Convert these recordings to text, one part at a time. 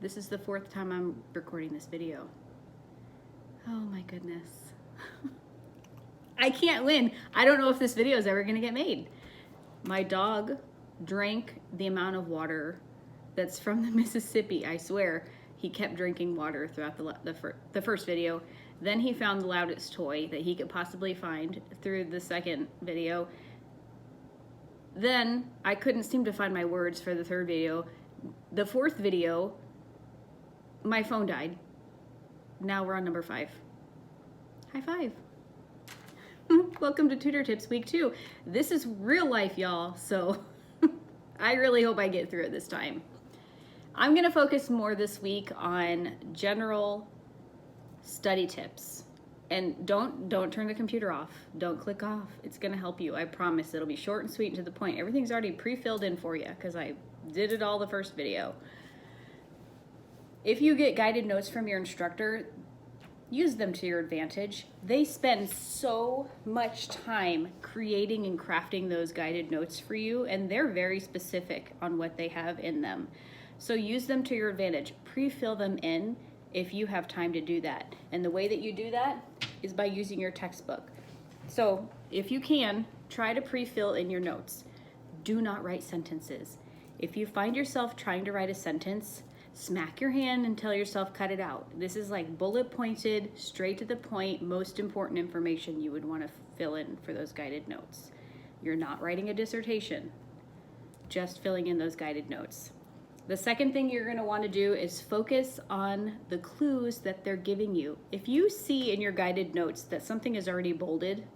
This is the 4th time I'm recording this video. Oh my goodness. I can't win. I don't know if this video is ever gonna get made. My dog drank the amount of water that's from the Mississippi, I swear. He kept drinking water throughout the first video. Then he found the loudest toy that he could possibly find through the second video. Then I couldn't seem to find my words for the 3rd video. The 4th video, my phone died. Now we're on number 5. High five. Welcome to Tutor Tips Week 2. This is real life, y'all, so I really hope I get through it this time. I'm gonna focus more this week on general study tips. And don't turn the computer off. Don't click off. It's gonna help you, I promise. It'll be short and sweet and to the point. Everything's already pre-filled in for you because I did it all the first video. If you get guided notes from your instructor, use them to your advantage. They spend so much time creating and crafting those guided notes for you, and they're very specific on what they have in them. So use them to your advantage. Pre-fill them in if you have time to do that. And the way that you do that is by using your textbook. So if you can, try to pre-fill in your notes. Do not write sentences. If you find yourself trying to write a sentence, smack your hand and tell yourself cut it out. This is like bullet pointed, straight to the point, most important information you would want to fill in for those guided notes. You're not writing a dissertation, just filling in those guided notes. The second thing you're going to want to do is focus on the clues that they're giving you. If you see in your guided notes that something is already bolded,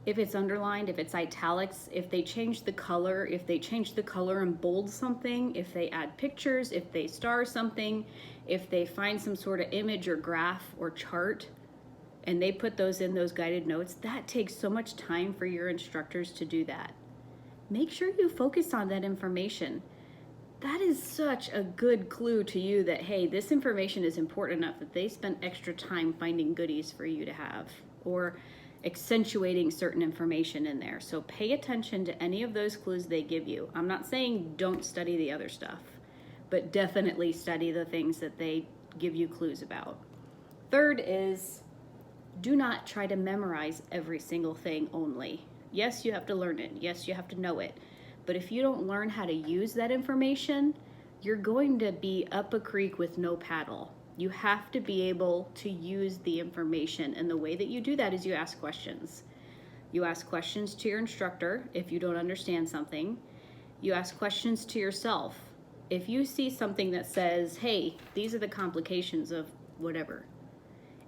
if it's underlined, if it's italics, if they change the color, and bold something, if they add pictures, if they star something, if they find some sort of image or graph or chart, and they put those in those guided notes, that takes so much time for your instructors to do that. Make sure you focus on that information. That is such a good clue to you that, hey, this information is important enough that they spent extra time finding goodies for you to have, or accentuating certain information in there. So pay attention to any of those clues they give you. I'm not saying don't study the other stuff, but definitely study the things that they give you clues about. Third is, do not try to memorize every single thing only. Yes, you have to learn it. Yes, you have to know it. But if you don't learn how to use that information, you're going to be up a creek with no paddle. You have to be able to use the information, and the way that you do that is you ask questions. You ask questions to your instructor if you don't understand something. You ask questions to yourself. If you see something that says, hey, these are the complications of whatever,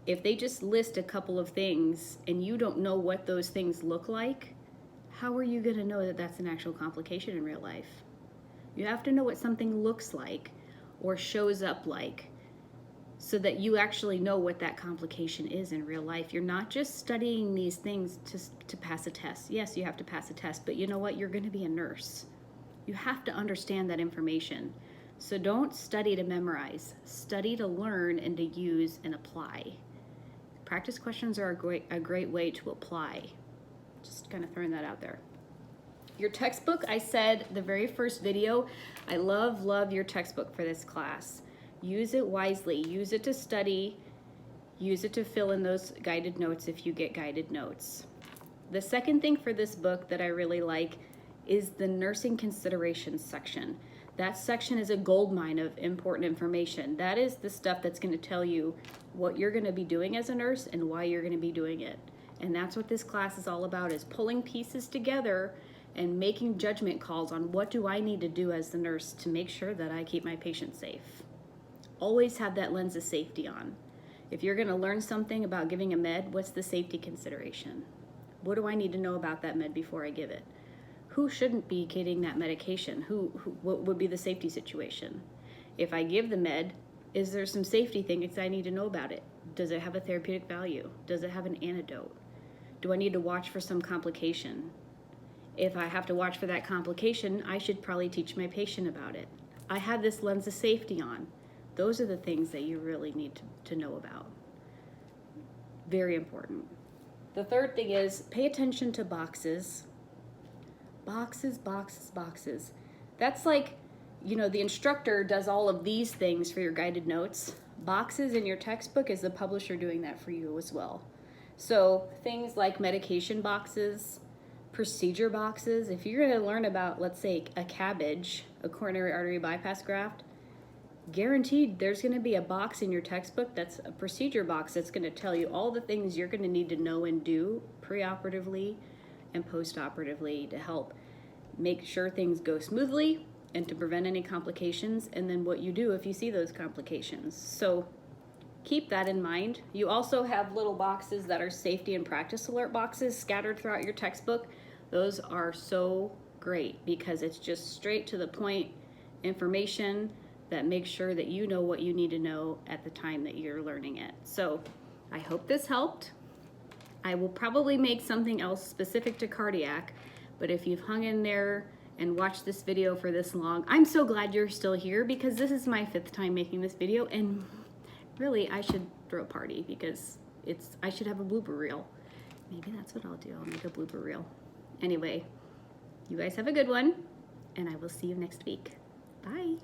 if they just list a couple of things and you don't know what those things look like, how are you going to know that that's an actual complication in real life? You have to know what something looks like or shows up like, so that you actually know what that complication is in real life. You're not just studying these things to pass a test. Yes, you have to pass a test, but you know what? You're going to be a nurse. You have to understand that information. So don't study to memorize. Study to learn and to use and apply. Practice questions are a great way to apply. Just kind of throwing that out there. Your textbook, I said the very first video, I love your textbook for this class. Use it wisely. Use it to study. Use it to fill in those guided notes if you get guided notes. The second thing for this book that I really like is the nursing considerations section. That section is a goldmine of important information. That is the stuff that's going to tell you what you're going to be doing as a nurse and why you're going to be doing it. And that's what this class is all about, is pulling pieces together and making judgment calls on what do I need to do as the nurse to make sure that I keep my patient safe. Always have that lens of safety on. If you're going to learn something about giving a med, what's the safety consideration? What do I need to know about that med before I give it? Who shouldn't be getting that medication? What would be the safety situation? If I give the med, is there some safety things I need to know about it? Does it have a therapeutic value? Does it have an antidote? Do I need to watch for some complication? If I have to watch for that complication, I should probably teach my patient about it. I have this lens of safety on. Those are the things that you really need to know about. Very important. The third thing is pay attention to boxes. Boxes, boxes, boxes. That's like you know, the instructor does all of these things for your guided notes. Boxes in your textbook is the publisher doing that for you as well. So things like medication boxes, procedure boxes, if you're going to learn about, let's say, a CABG, a coronary artery bypass graft, guaranteed there's going to be a box in your textbook that's a procedure box that's going to tell you all the things you're going to need to know and do preoperatively and postoperatively to help make sure things go smoothly and to prevent any complications, and then what you do if you see those complications. So keep that in mind. You also have little boxes that are safety and practice alert boxes scattered throughout your textbook. Those are so great because it's just straight to the point information that makes sure that you know what you need to know at the time that you're learning it. So I hope this helped. I will probably make something else specific to cardiac, but if you've hung in there and watched this video for this long, I'm so glad you're still here because this is my 5th time making this video, and really I should throw a party because I should have a blooper reel. Maybe that's what I'll do. I'll make a blooper reel. Anyway, you guys have a good one, and I will see you next week. Bye.